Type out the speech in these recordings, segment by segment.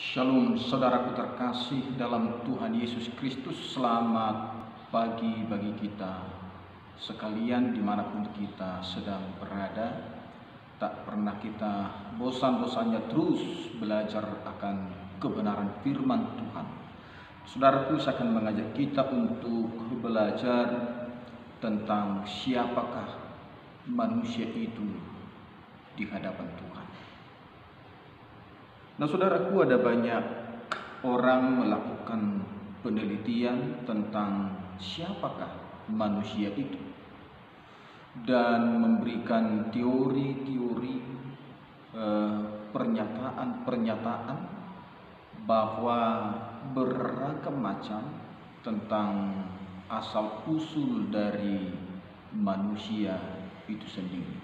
Shalom saudaraku terkasih dalam Tuhan Yesus Kristus. Selamat pagi bagi kita sekalian dimanapun kita sedang berada. Tak pernah kita bosan-bosannya terus belajar akan kebenaran firman Tuhan. Saudaraku, saya akan mengajak kita untuk belajar tentang siapakah manusia itu di hadapan Tuhan. Nah, saudaraku, ada banyak orang melakukan penelitian tentang siapakah manusia itu dan memberikan teori-teori, pernyataan-pernyataan bahwa beragam macam tentang asal-usul dari manusia itu sendiri.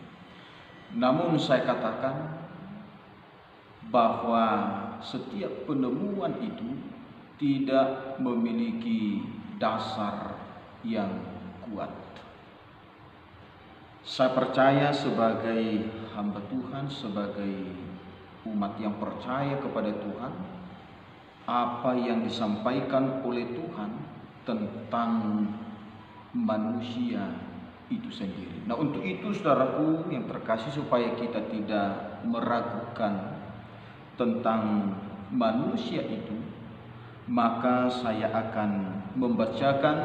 Namun saya katakan bahwa setiap penemuan itu tidak memiliki dasar yang kuat. Saya percaya sebagai hamba Tuhan, sebagai umat yang percaya kepada Tuhan, apa yang disampaikan oleh Tuhan tentang manusia itu sendiri. Nah, untuk itu saudaraku yang terkasih, supaya kita tidak meragukan tentang manusia itu, maka saya akan membacakan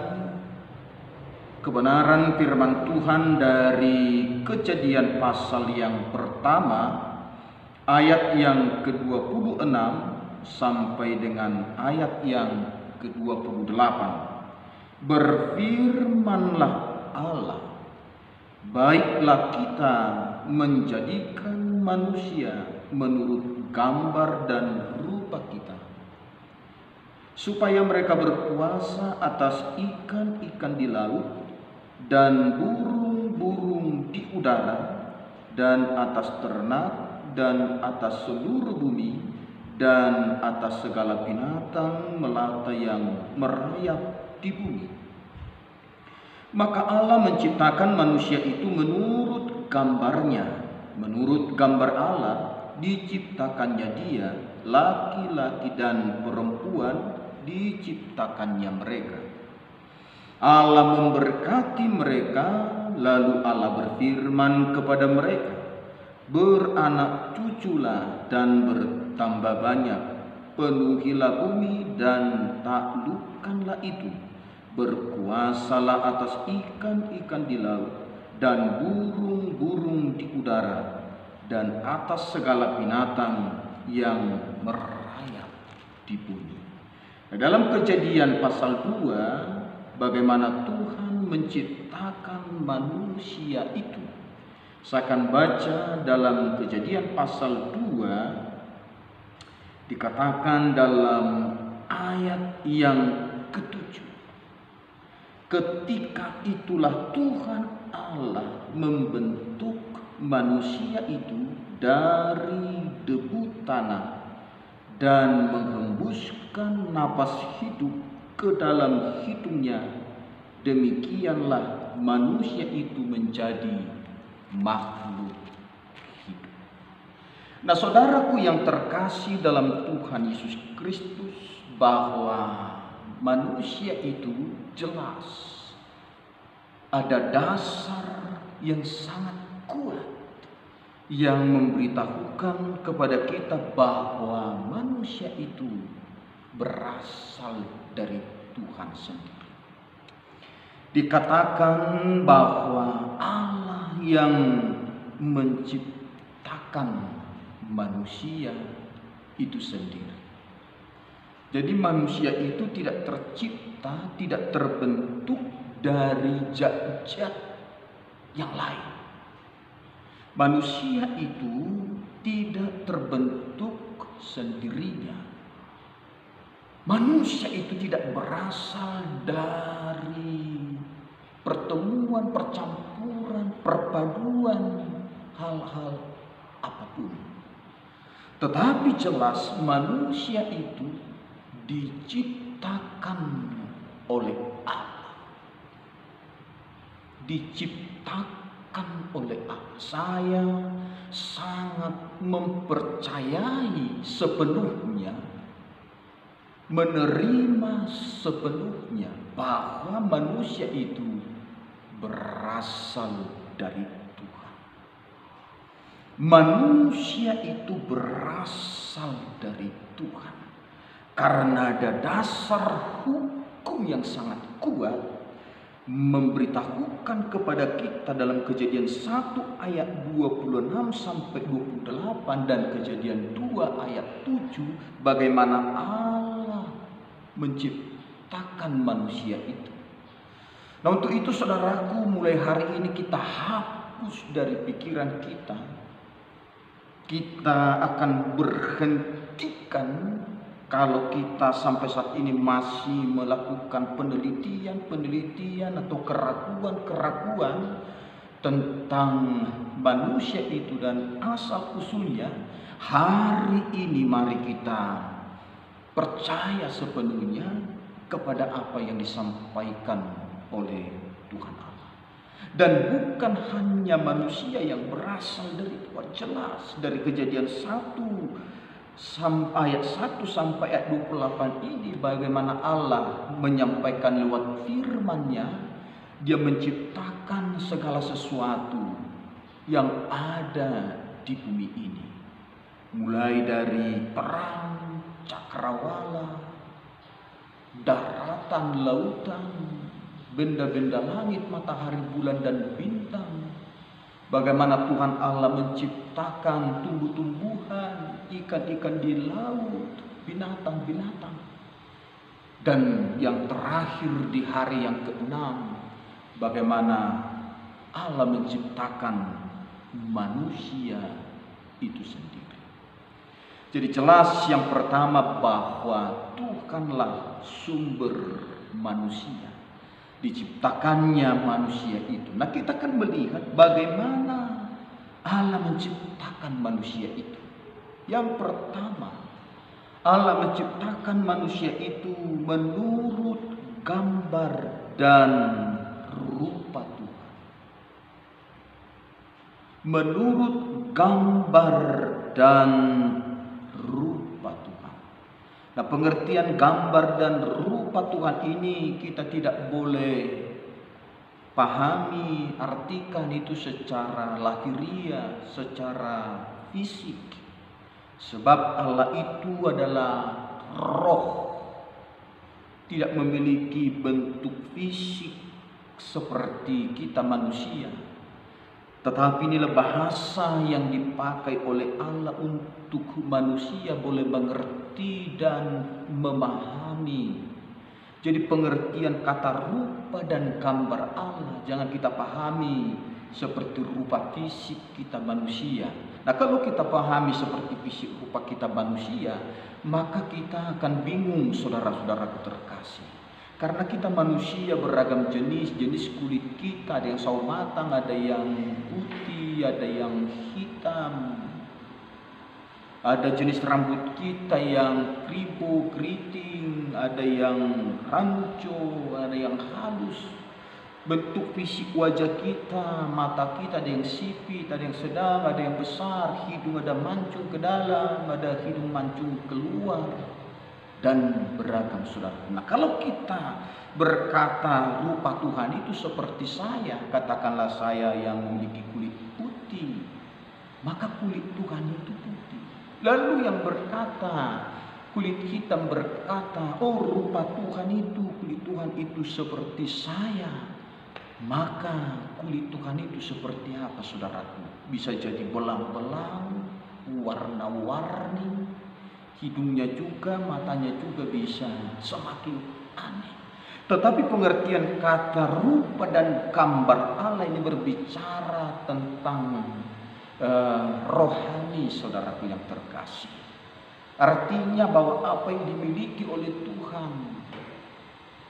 kebenaran firman Tuhan dari Kejadian pasal yang pertama, ayat yang ke-26 sampai dengan ayat yang ke-28. Berfirmanlah Allah, baiklah kita menjadikan manusia menurut gambar dan rupa kita, supaya mereka berkuasa atas ikan-ikan di laut dan burung-burung di udara dan atas ternak dan atas seluruh bumi dan atas segala binatang melata yang merayap di bumi. Maka Allah menciptakan manusia itu menurut gambarnya. Menurut gambar Allah diciptakannya dia, laki-laki dan perempuan diciptakannya mereka. Allah memberkati mereka, lalu Allah berfirman kepada mereka, beranak cuculah dan bertambah banyak, penuhilah bumi dan taklukkanlah itu, berkuasalah atas ikan-ikan di laut dan burung-burung di udara dan atas segala binatang yang merayap di bumi. Nah, dalam Kejadian pasal 2, bagaimana Tuhan menciptakan manusia itu. Saya akan baca dalam Kejadian pasal 2, dikatakan dalam ayat yang ke-7. Ketika itulah Tuhan Allah membentuk manusia itu dari debu tanah dan menghembuskan napas hidup ke dalam hidungnya. Demikianlah manusia itu menjadi makhluk hidup. Nah, saudaraku yang terkasih dalam Tuhan Yesus Kristus, bahwa manusia itu jelas ada dasar yang sangat kuat yang memberitahukan kepada kita bahwa manusia itu berasal dari Tuhan sendiri. Dikatakan bahwa Allah yang menciptakan manusia itu sendiri. Jadi manusia itu tidak tercipta, tidak terbentuk dari zat-zat yang lain. Manusia itu tidak terbentuk sendirinya. Manusia itu tidak berasal dari pertemuan, percampuran, perpaduan hal-hal apapun. Tetapi jelas manusia itu diciptakan oleh Allah. Diciptakan oleh Allah. Saya sangat mempercayai sepenuhnya menerima sepenuhnya bahwa manusia itu berasal dari Tuhan. Manusia itu berasal dari Tuhan karena ada dasar hukum yang sangat kuat memberitahukan kepada kita dalam Kejadian 1 ayat 26 sampai 28 dan Kejadian 2 ayat 7 bagaimana Allah menciptakan manusia itu. Nah, untuk itu saudaraku, mulai hari ini kita hapus dari pikiran kita. Kita akan berhentikan kalau kita sampai saat ini masih melakukan penelitian atau keraguan tentang manusia itu dan asal usulnya. Hari ini mari kita percaya sepenuhnya kepada apa yang disampaikan oleh Tuhan Allah. Dan bukan hanya manusia yang berasal dari Tuhan, jelas dari Kejadian 1 ayat 1 sampai ayat 28 ini bagaimana Allah menyampaikan lewat firman-Nya, Dia menciptakan segala sesuatu yang ada di bumi ini. Mulai dari perang, cakrawala, daratan, lautan, benda-benda langit, matahari, bulan, dan bintang. Bagaimana Tuhan Allah menciptakan tumbuh-tumbuhan, ikan-ikan di laut, binatang-binatang. Dan yang terakhir di hari yang ke-6, bagaimana Allah menciptakan manusia itu sendiri. Jadi jelas yang pertama bahwa Tuhanlah sumber manusia. Diciptakannya manusia itu. Nah, kita akan melihat bagaimana Allah menciptakan manusia itu. Yang pertama, Allah menciptakan manusia itu menurut gambar dan rupa Tuhan. Menurut gambar dan rupa Tuhan. Nah, pengertian gambar dan rupa Tuhan ini kita tidak boleh pahami, artikan itu secara lahiriah, secara fisik. Sebab Allah itu adalah roh, tidak memiliki bentuk fisik seperti kita manusia. Tetapi inilah bahasa yang dipakai oleh Allah untuk manusia boleh mengerti dan memahami. Jadi pengertian kata rupa dan gambar Allah jangan kita pahami seperti rupa fisik kita manusia. Nah, kalau kita pahami seperti fisik rupa kita manusia, maka kita akan bingung saudara-saudaraku terkasih. Karena kita manusia beragam jenis kulit kita, ada yang sawo matang, ada yang putih, ada yang hitam. Ada jenis rambut kita yang kribo, keriting, ada yang rancu, ada yang halus. Bentuk fisik wajah kita, mata kita ada yang sipit, ada yang sedang, ada yang besar, hidung ada mancung ke dalam, ada hidung mancung keluar. Dan beragam saudara. Nah, kalau kita berkata rupa Tuhan itu seperti saya, katakanlah saya yang memiliki kulit putih, maka kulit Tuhan itu putih. Lalu yang berkata kulit hitam berkata, oh rupa Tuhan itu, kulit Tuhan itu seperti saya, maka kulit Tuhan itu seperti apa saudaraku? Bisa jadi belang-belang, warna-warni, hidungnya juga, matanya juga bisa semakin aneh. Tetapi pengertian kata rupa dan gambar Allah ini berbicara tentang rohani saudaraku yang terkasih. Artinya bahwa apa yang dimiliki oleh Tuhan,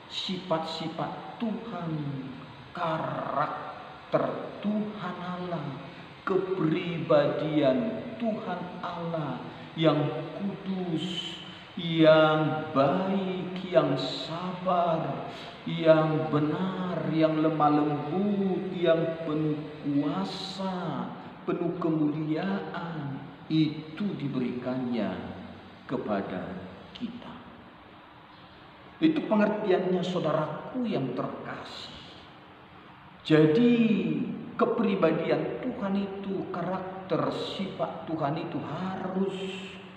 sifat-sifat Tuhan, karakter Tuhan Allah, kepribadian Tuhan Allah yang kudus, yang baik, yang sabar, yang benar, yang lemah lembut, yang penuh kuasa, penuh kemuliaan, itu diberikannya kepada kita. Itu pengertiannya saudaraku yang terkasih. Jadi kepribadian Tuhan itu, karakter sifat Tuhan itu harus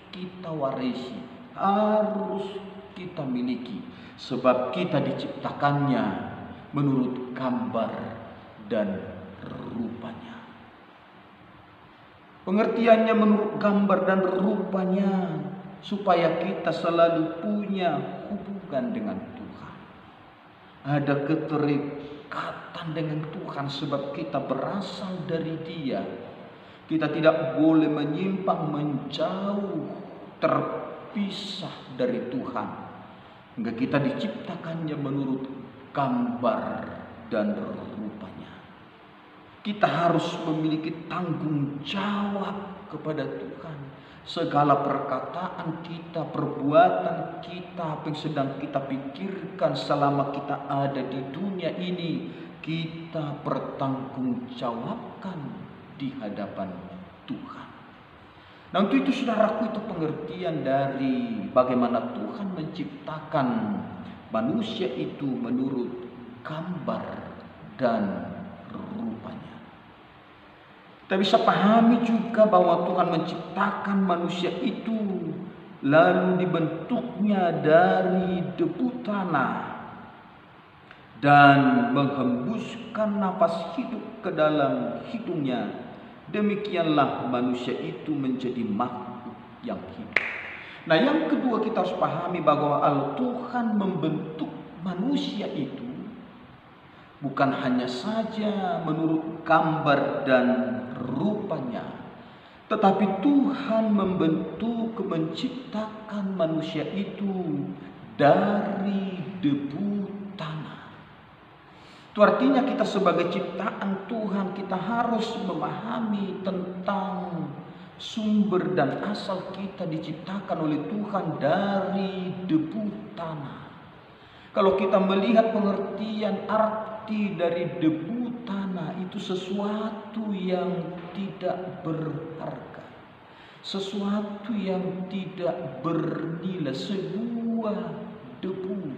kita warisi, harus kita miliki. Sebab kita diciptakannya menurut gambar dan rupanya. Pengertiannya menurut gambar dan rupanya, supaya kita selalu punya hubungan dengan Tuhan. Ada keterikatan dengan Tuhan sebab kita berasal dari Dia. Kita tidak boleh menyimpang, menjauh, terpisah dari Tuhan. Hingga kita diciptakannya menurut gambar dan rupanya. Kita harus memiliki tanggung jawab kepada Tuhan. Segala perkataan kita, perbuatan kita, apa yang sedang kita pikirkan selama kita ada di dunia ini, kita pertanggungjawabkan di hadapan Tuhan. Nah, untuk itu saudaraku, itu pengertian dari bagaimana Tuhan menciptakan manusia itu menurut gambar dan rupanya. Kita bisa pahami juga bahwa Tuhan menciptakan manusia itu lalu dibentuknya dari debu tanah dan menghembuskan nafas hidup ke dalam hidungnya. Demikianlah manusia itu menjadi makhluk yang hidup. Nah, yang kedua kita harus pahami bahwa Tuhan membentuk manusia itu bukan hanya saja menurut gambar dan rupanya, tetapi Tuhan menciptakan manusia itu dari debu tanah. Itu artinya kita sebagai ciptaan Tuhan, kita harus memahami tentang sumber dan asal kita diciptakan oleh Tuhan dari debu tanah. Kalau kita melihat pengertian arti dari debu tanah, itu sesuatu yang tidak berharga, sesuatu yang tidak bernilai, sebuah debu,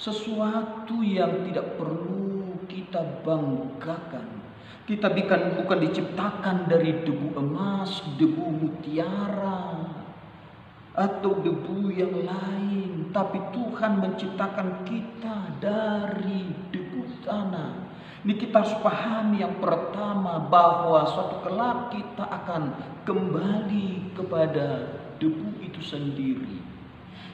sesuatu yang tidak perlu kita banggakan. Kita bukan diciptakan dari debu emas, debu mutiara, atau debu yang lain, tapi Tuhan menciptakan kita dari debu tanah. Ini kita harus pahami yang pertama, bahwa suatu kelak kita akan kembali kepada debu itu sendiri.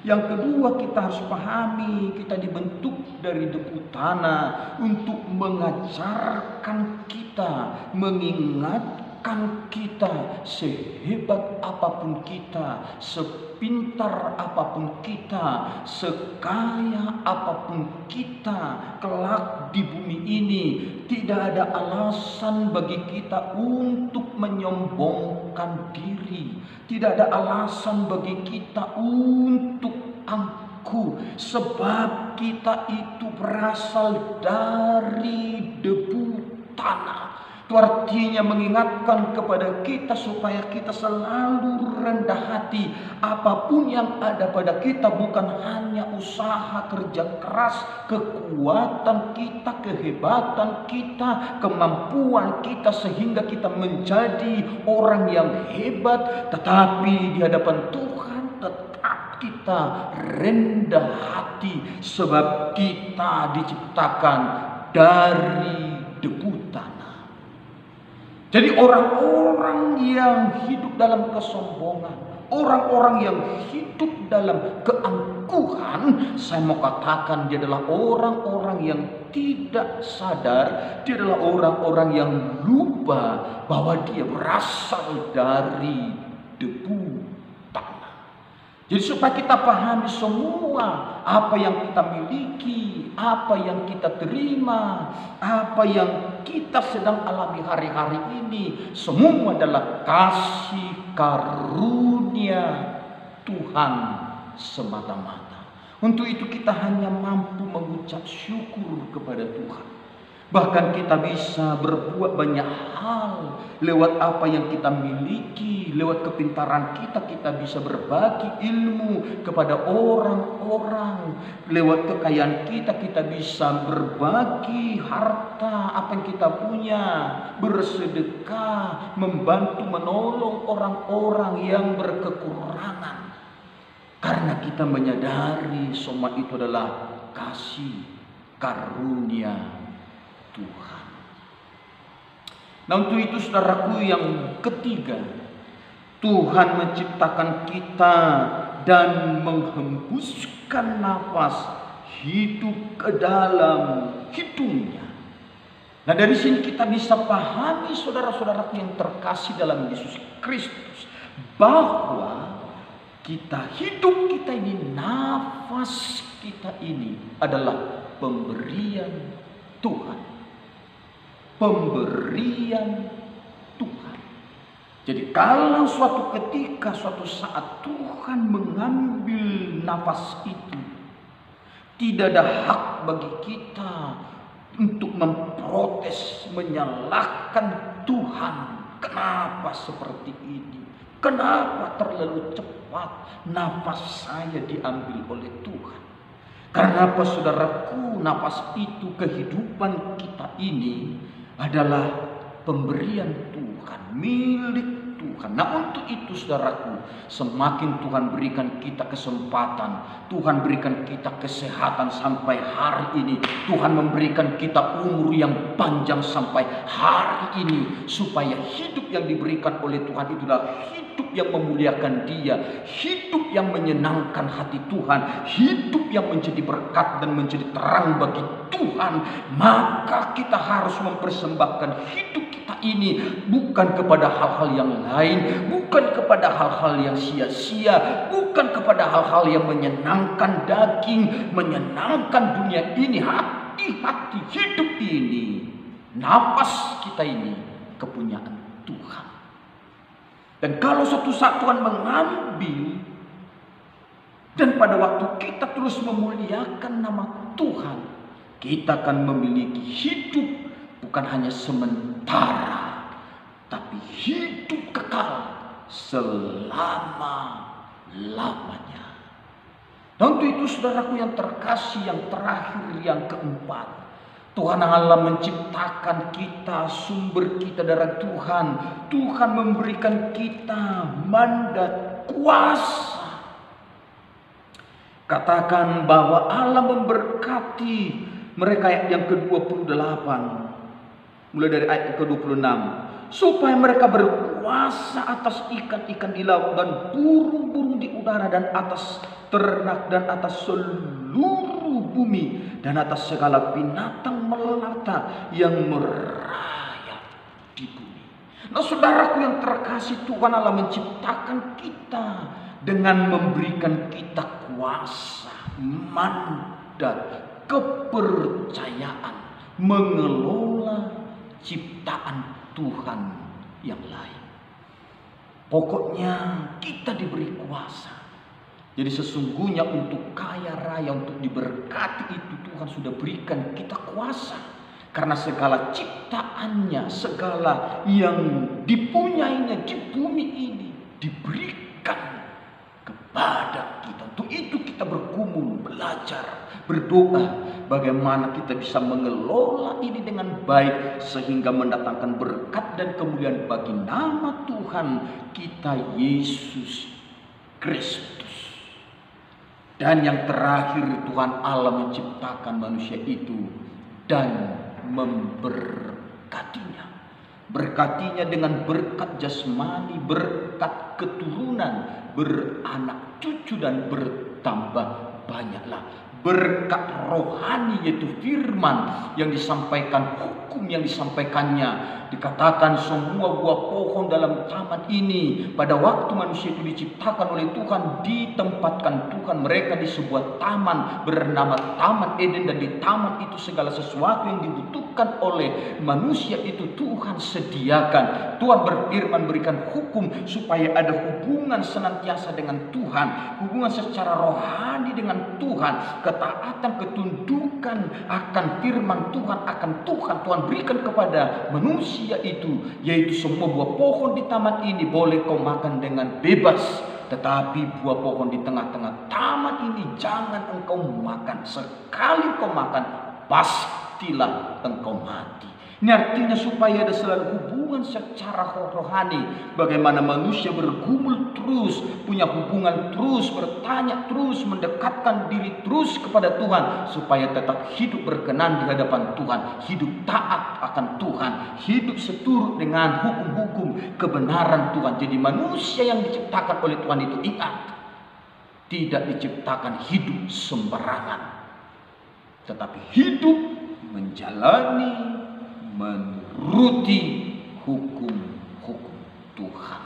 Yang kedua, kita harus pahami kita dibentuk dari debu tanah untuk mengajarkan kita, mengingatkan kita, sehebat apapun kita, sepintar apapun kita, sekaya apapun kita, kelak di bumi ini tidak ada alasan bagi kita untuk menyombongkan diri. Tidak ada alasan bagi kita untuk angkuh, sebab kita itu berasal dari debu tanah. Itu artinya mengingatkan kepada kita supaya kita selalu rendah hati. Apapun yang ada pada kita bukan hanya usaha kerja keras, kekuatan kita, kehebatan kita, kemampuan kita sehingga kita menjadi orang yang hebat, tetapi di hadapan Tuhan tetap kita rendah hati sebab kita diciptakan dari debu tanah. Jadi orang-orang yang hidup dalam kesombongan, orang-orang yang hidup dalam keangkuhan, saya mau katakan dia adalah orang-orang yang tidak sadar, dia adalah orang-orang yang lupa bahwa dia berasal dari debu tanah. Jadi supaya kita pahami semua apa yang kita miliki, apa yang kita terima, apa yang kita sedang alami hari-hari ini, semua adalah kasih karunia Tuhan semata-mata. Untuk itu kita hanya mampu mengucap syukur kepada Tuhan. Bahkan kita bisa berbuat banyak hal hal. Lewat apa yang kita miliki, lewat kepintaran kita, kita bisa berbagi ilmu kepada orang-orang. Lewat kekayaan kita, kita bisa berbagi harta apa yang kita punya, bersedekah, membantu menolong orang-orang yang berkekurangan. Karena kita menyadari semua itu adalah kasih karunia Tuhan. Nah, untuk itu saudaraku, yang ketiga, Tuhan menciptakan kita dan menghembuskan nafas hidup ke dalam hidungnya. Nah, dari sini kita bisa pahami saudara-saudaraku yang terkasih dalam Yesus Kristus, bahwa kita hidup kita ini, nafas kita ini adalah pemberian Tuhan. Pemberian Tuhan. Jadi kalau suatu ketika, suatu saat Tuhan mengambil nafas itu, tidak ada hak bagi kita untuk memprotes, menyalahkan Tuhan. Kenapa seperti ini? Kenapa terlalu cepat nafas saya diambil oleh Tuhan? Karena apa saudaraku, nafas itu, kehidupan kita ini adalah pemberian Tuhan, milik Tuhan. Nah, untuk itu saudaraku, semakin Tuhan berikan kita kesempatan, Tuhan berikan kita kesehatan sampai hari ini, Tuhan memberikan kita umur yang panjang sampai hari ini, supaya hidup yang diberikan oleh Tuhan itulah hidup yang memuliakan Dia, hidup yang menyenangkan hati Tuhan, hidup yang menjadi berkat dan menjadi terang bagi Tuhan. Maka kita harus mempersembahkan hidup kita ini bukan kepada hal-hal yang lain, bukan kepada hal-hal yang sia-sia, bukan kepada hal-hal yang menyenangkan daging, menyenangkan dunia ini. Hati-hati hidup ini, napas kita ini kepunyaan Tuhan. Dan kalau suatu saat Tuhan mengambil, dan pada waktu kita terus memuliakan nama Tuhan, kita akan memiliki hidup bukan hanya sementara, tapi hidup kekal selama-lamanya. Dan untuk itu saudaraku yang terkasih, yang terakhir, yang keempat, Tuhan Allah menciptakan kita, sumber kita dari Tuhan. Tuhan memberikan kita mandat, kuasa. Katakan bahwa Allah memberkati mereka yang ke-28. Mulai dari ayat ke-26. Supaya mereka berkuasa atas ikan-ikan di laut dan burung-burung di udara dan atas ternak dan atas seluruh bumi dan atas segala binatang melata yang merayap di bumi. Nah, saudaraku yang terkasih, Tuhan Allah menciptakan kita dengan memberikan kita kuasa, mandat, kepercayaan mengelola ciptaan Tuhan yang lain. Pokoknya kita diberi kuasa. Jadi sesungguhnya untuk kaya raya, untuk diberkati itu Tuhan sudah berikan kita kuasa. Karena segala ciptaannya, segala yang dipunyainya di bumi ini diberikan kepada kita. Untuk itu kita bergumul, belajar, berdoa bagaimana kita bisa mengelola ini dengan baik sehingga mendatangkan berkat dan kemuliaan bagi nama Tuhan kita Yesus Kristus. Dan yang terakhir, Tuhan Allah menciptakan manusia itu dan memberkatinya. Berkatinya dengan berkat jasmani, berkat keturunan, beranak cucu dan bertambah banyaklah. Berkat rohani yaitu firman yang disampaikan, hukum yang disampaikannya. Dikatakan semua buah pohon dalam taman ini pada waktu manusia itu diciptakan oleh Tuhan, ditempatkan Tuhan mereka di sebuah taman bernama Taman Eden. Dan di taman itu segala sesuatu yang dibutuhkan oleh manusia itu Tuhan sediakan. Tuhan berfirman, berikan hukum supaya ada hubungan senantiasa dengan Tuhan, hubungan secara rohani dengan Tuhan. ketaatan, ketundukan akan firman Tuhan, akan Tuhan berikan kepada manusia itu, yaitu semua buah pohon di taman ini boleh kau makan dengan bebas, tetapi buah pohon di tengah-tengah taman ini jangan engkau makan. Sekali kau makan, pastilah engkau mati. Ini artinya supaya ada selalu hubungan secara rohani. Bagaimana manusia bergumul terus, punya hubungan terus, bertanya terus, mendekatkan diri terus kepada Tuhan, supaya tetap hidup berkenan di hadapan Tuhan, hidup taat akan Tuhan, hidup seturut dengan hukum-hukum kebenaran Tuhan. Jadi manusia yang diciptakan oleh Tuhan itu, ingat, tidak diciptakan hidup sembarangan, tetapi hidup menjalani, menuruti hukum-hukum Tuhan.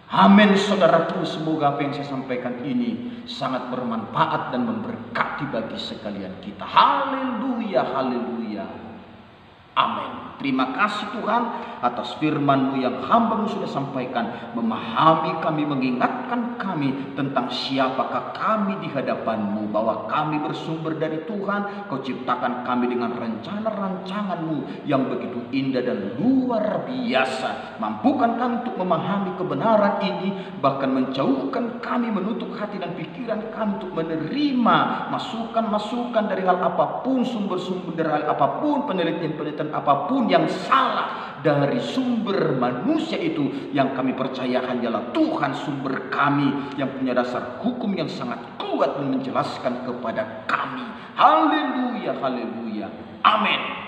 Amin, saudaraku. Semoga apa yang saya sampaikan ini sangat bermanfaat dan memberkati bagi sekalian kita. Haleluya, haleluya. Amin. Terima kasih Tuhan atas firman-Mu yang hamba-Mu sudah sampaikan, memahami kami, mengingatkan kami tentang siapakah kami di hadapan-Mu, bahwa kami bersumber dari Tuhan. Kau ciptakan kami dengan rencana-rancangan-Mu yang begitu indah dan luar biasa. Mampukan kami untuk memahami kebenaran ini, bahkan menjauhkan kami, menutup hati dan pikiran kami untuk menerima masukan-masukan dari hal apapun, sumber-sumber dari hal apapun, penelitian-penelitian apapun yang salah dari sumber manusia itu. Yang kami percaya hanyalah Tuhan sumber kami, yang punya dasar hukum yang sangat kuat dan menjelaskan kepada kami. Haleluya, haleluya. Amin.